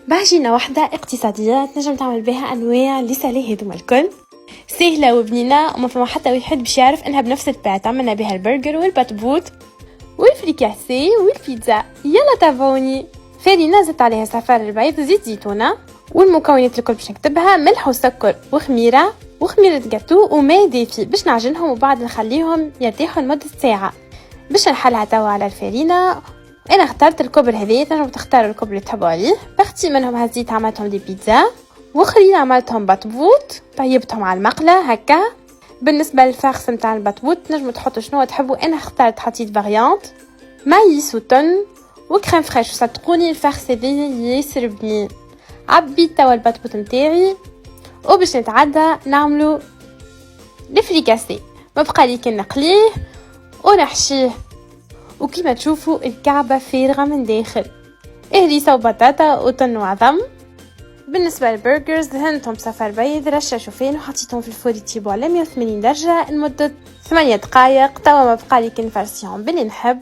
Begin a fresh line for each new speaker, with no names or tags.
بعجينة واحدة اقتصادية تنجم تعمل بها أنواع لسالي هذوما الكل، سهلة وبنينة وما فما حتى واحد باش يعرف انها بنفس البات. عملنا بها البرجر والباتبوت والفريكاسي والبيتزا. يلا تابعوني. فارينة زدت عليها زعفر البيض، زيت زيتونة، والمكونات الكل باش نكتبها: ملح وسكر وخميرة جاتو وماء دافي باش نعجنهم وبعد نخليهم يرتاحوا لمدة ساعة. باش نحلها توا على الفارينة، انا اخترت الكبر هذي، تنجموا تختاروا الكبر اللي تحبوا عليه. بختي منهم هزيت عملتهم دي بيتزا، واخرين عملتهم بطبوط طيبتهم على المقله هكا. بالنسبه للفرخ نتاع البطبوط تنجموا تحطوا شنو تحبوا، انا اخترت حطيت فاريانت مايس وتن وكريم فريش. صدقوني الفرخ هذي ياسر بنين. عبيت توا البطبوط نتاعي وباش نتعدى نعملو الفريكاسي. ما بقى لي كي نقليه ونحشيه، وكما تشوفوا الكعبة فارغة من داخل، هريسة وبطاطا وطن وعظم. بالنسبة للبرجرز دهنتهم بصفر بيض، رشة شوفان، وحطيتهم في الفور يطيبوا على 180 درجة لمدة 8 دقائق. توا ما بقى لي كي نفرسيهم باللي نحب.